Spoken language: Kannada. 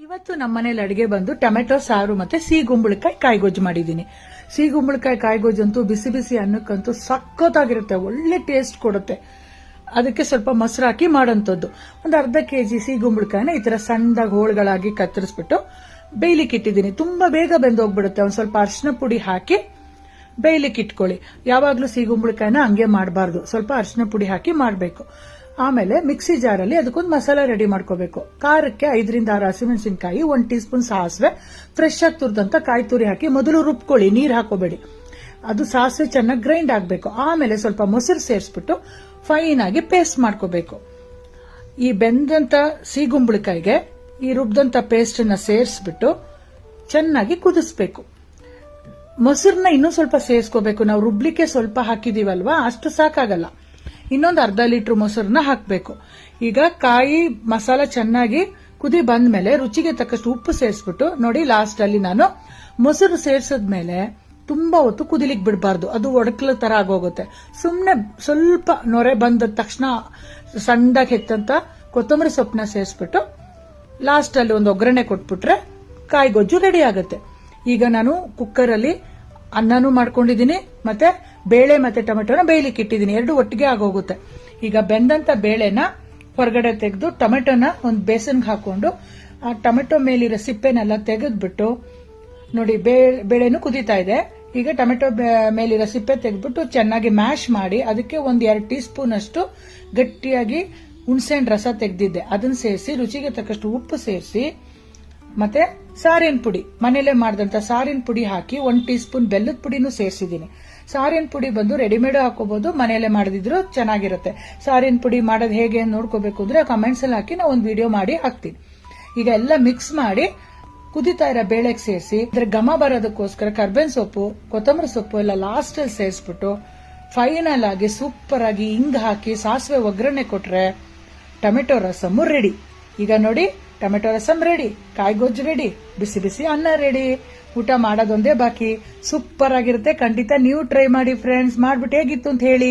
ಇವತ್ತು ನಮ್ಮನೇಲಿ ಅಡಿಗೆ ಬಂದು ಟೊಮೆಟೊ ಸಾರು ಮತ್ತೆ ಸಿಗುಂಬಳಕಾಯಿ ಕಾಯಿಗೊಜ್ಜು ಮಾಡಿದೀನಿ. ಸಿಗುಂಬಳಕಾಯಿ ಕಾಯಿಗೊಜ್ಜು ಅಂತೂ ಬಿಸಿ ಬಿಸಿ ಅನ್ನಕ್ಕಂತೂ ಸಖತ್ತಾಗಿರುತ್ತೆ, ಒಳ್ಳೆ ಟೇಸ್ಟ್ ಕೊಡುತ್ತೆ. ಅದಕ್ಕೆ ಸ್ವಲ್ಪ ಮೊಸರು ಹಾಕಿ ಮಾಡೋಂಥದ್ದು. ಒಂದು ಅರ್ಧ ಕೆಜಿ ಸಿಗುಂಬಳಕಾಯಿನ ಈ ತರ ಸಣ್ಣದಾಗಿ ಹೋಳುಗಳಾಗಿ ಕತ್ತರಿಸ್ಬಿಟ್ಟು ಬೇಯ್ಲಿಕ್ಕೆ ಇಟ್ಟಿದ್ದೀನಿ. ತುಂಬಾ ಬೇಗ ಬೆಂದೋಗ್ಬಿಡುತ್ತೆ. ಒಂದ್ ಸ್ವಲ್ಪ ಅರಿಶಿನ ಪುಡಿ ಹಾಕಿ ಬೇಯ್ಲಿಕ್ಕೆ ಇಟ್ಕೊಳ್ಳಿ. ಯಾವಾಗ್ಲೂ ಸಿಗುಂಬಳಕಾಯಿನ ಹಂಗೆ ಮಾಡಬಾರ್ದು, ಸ್ವಲ್ಪ ಅರಿಶಿನ ಪುಡಿ ಹಾಕಿ ಮಾಡಬೇಕು. ಆಮೇಲೆ ಮಿಕ್ಸಿ ಜಾರಲ್ಲಿ ಅದಕ್ಕೊಂದು ಮಸಾಲೆ ರೆಡಿ ಮಾಡ್ಕೋಬೇಕು. ಖಾರಕ್ಕೆ 5 ರಿಂದ 6 ಹಸಿಮೆಣಸಿನಕಾಯಿ, 1 ಟೀ ಸ್ಪೂನ್ ಸಾಸಿವೆ, ಫ್ರೆಶ್ ಆಗಿ ತುರಿದಂತ ಕಾಯಿ ತುರಿ ಹಾಕಿ ಮೊದಲು ರುಬ್ಕೊಳ್ಳಿ, ನೀರು ಹಾಕೋಬೇಡಿ. ಅದು ಸಾಸಿವೆ ಚೆನ್ನಾಗಿ ಗ್ರೈಂಡ್ ಆಗಬೇಕು. ಆಮೇಲೆ ಸ್ವಲ್ಪ ಮೊಸರು ಸೇರಿಸ್ಬಿಟ್ಟು ಫೈನ್ ಆಗಿ ಪೇಸ್ಟ್ ಮಾಡ್ಕೋಬೇಕು. ಈ ಬೆಂದಂತ ಸಿಗುಂಬಳಕಾಯಿಗೆ ಈ ರುಬ್ದಂತ ಪೇಸ್ಟ್ ಅನ್ನ ಸೇರಿಸ್ಬಿಟ್ಟು ಚೆನ್ನಾಗಿ ಕುದಿಸ್ಬೇಕು. ಮೊಸರನ್ನ ಇನ್ನೂ ಸ್ವಲ್ಪ ಸೇರಿಸ್ಕೋಬೇಕು. ನಾವು ರುಬ್ಲಿಕ್ಕೆ ಸ್ವಲ್ಪ ಹಾಕಿದೀವಲ್ವಾ, ಅಷ್ಟು ಸಾಕಾಗಲ್ಲ. ಇನ್ನೊಂದು ಅರ್ಧ ಲೀಟರ್ ಮೊಸರನ್ನ ಹಾಕಬೇಕು. ಈಗ ಕಾಯಿ ಮಸಾಲ ಚೆನ್ನಾಗಿ ಕುದಿ ಬಂದ್ಮೇಲೆ ರುಚಿಗೆ ತಕ್ಕಷ್ಟು ಉಪ್ಪು ಸೇರಿಸ್ಬಿಟ್ಟು ನೋಡಿ, ಲಾಸ್ಟ್ ಅಲ್ಲಿ ನಾನು ಮೊಸರು ಸೇರಿಸಿದ್ಮೇಲೆ ತುಂಬಾ ಹೊತ್ತು ಕುದಿಲಿಕ್ಕೆ ಬಿಡಬಾರ್ದು, ಅದು ಒಡಕಲ ತರ ಆಗೋಗುತ್ತೆ. ಸುಮ್ನೆ ಸ್ವಲ್ಪ ನೊರೆ ಬಂದ ತಕ್ಷಣ ಸಣ್ಣದಾಗಿ ಹೆಚ್ಚಂತ ಕೊತ್ತಂಬರಿ ಸೊಪ್ಪನ್ನ ಸೇರಿಸ್ಬಿಟ್ಟು ಲಾಸ್ಟ್ ಅಲ್ಲಿ ಒಂದು ಒಗ್ಗರಣೆ ಕೊಟ್ಬಿಟ್ರೆ ಕಾಯಿಗೊಜ್ಜು ರೆಡಿ ಆಗುತ್ತೆ. ಈಗ ನಾನು ಕುಕ್ಕರ್ ಅಲ್ಲಿ ಅನ್ನನೂ ಮಾಡ್ಕೊಂಡಿದ್ದೀನಿ, ಮತ್ತೆ ಬೇಳೆ ಮತ್ತೆ ಟೊಮೆಟೊನ ಬೇಯ್ಲಿಕ್ಕೆ ಇಟ್ಟಿದ್ದೀನಿ. ಎರಡು ಒಟ್ಟಿಗೆ ಆಗೋಗುತ್ತೆ. ಈಗ ಬೆಂದಂತ ಬೇಳೆನ ಹೊರಗಡೆ ತೆಗೆದು ಟೊಮೆಟೊನ ಒಂದು ಬೇಸನ್ಗೆ ಹಾಕೊಂಡು ಆ ಟೊಮೆಟೊ ಮೇಲಿರೋ ಸಿಪ್ಪೆನೆಲ್ಲ ತೆಗೆದ್ಬಿಟ್ಟು ನೋಡಿ, ಬೇಳೆನೂ ಕುದೀತಾ ಇದೆ. ಈಗ ಟೊಮೆಟೊ ಮೇಲಿರೋ ಸಿಪ್ಪೆ ತೆಗೆದ್ಬಿಟ್ಟು ಚೆನ್ನಾಗಿ ಮ್ಯಾಶ್ ಮಾಡಿ ಅದಕ್ಕೆ ಒಂದು 2 ಟೀ ಸ್ಪೂನ್ ಅಷ್ಟು ಗಟ್ಟಿಯಾಗಿ ಹುಣಸೆಹಣ್ಣು ರಸ ತೆಗೆದಿದ್ದೆ, ಅದನ್ನ ಸೇರಿಸಿ ರುಚಿಗೆ ತಕ್ಕಷ್ಟು ಉಪ್ಪು ಸೇರಿಸಿ ಮತ್ತೆ ಸಾರಿನ ಪುಡಿ, ಮನೇಲೆ ಮಾಡಿದಂತ ಸಾರಿನ ಪುಡಿ ಹಾಕಿ 1 ಟೀ ಸ್ಪೂನ್ ಬೆಲ್ಲದ ಪುಡಿನೂ ಸೇರಿಸಿದ್ದೀನಿ. ಸಾರಿನ ಪುಡಿ ಬಂದು ರೆಡಿಮೇಡ್ ಹಾಕೋಬಹುದು, ಮನೇಲೆ ಮಾಡಿದ್ರು ಚೆನ್ನಾಗಿರುತ್ತೆ. ಸಾರಿನ ಪುಡಿ ಮಾಡೋದು ಹೇಗೆ ಅಂತ ನೋಡ್ಕೋಬೇಕು ಅಂದ್ರೆ ಕಮೆಂಟ್ಸ್ ಅಲ್ಲಿ ಹಾಕಿ ನಾವು ಒಂದು ವಿಡಿಯೋ ಮಾಡಿ ಹಾಕ್ತೀನಿ. ಈಗ ಎಲ್ಲ ಮಿಕ್ಸ್ ಮಾಡಿ ಕುದಿತಾ ಇರೋ ಬೇಳೆಗೆ ಸೇರಿಸಿ ಇದ್ರ ಘಮ ಬರೋದಕ್ಕೋಸ್ಕರ ಕರ್ಬೇವಿನ ಸೊಪ್ಪು, ಕೊತ್ತಂಬರಿ ಸೊಪ್ಪು ಎಲ್ಲ ಲಾಸ್ಟ್ ಅಲ್ಲಿ ಸೇರಿಸ್ಬಿಟ್ಟು ಫೈನಲ್ ಆಗಿ ಸೂಪರ್ ಆಗಿ ಹಿಂಗ್ ಹಾಕಿ ಸಾಸಿವೆ ಒಗ್ಗರಣೆ ಕೊಟ್ರೆ ಟೊಮೆಟೊ ರಸಮ್ಮು ರೆಡಿ. ಈಗ ನೋಡಿ, ಟೊಮೆಟೊ ರಸಮ್ ರೆಡಿ, ಕಾಯಿಗೊಜ್ಜು ರೆಡಿ, ಬಿಸಿ ಬಿಸಿ ಅನ್ನ ರೆಡಿ. ಊಟ ಮಾಡೋದೊಂದೇ ಬಾಕಿ. ಸೂಪರ್ ಆಗಿರುತ್ತೆ. ಖಂಡಿತ ನೀವು ಟ್ರೈ ಮಾಡಿ ಫ್ರೆಂಡ್ಸ್. ಮಾಡ್ಬಿಟ್ಟು ಹೇಗಿತ್ತು ಅಂತ ಹೇಳಿ.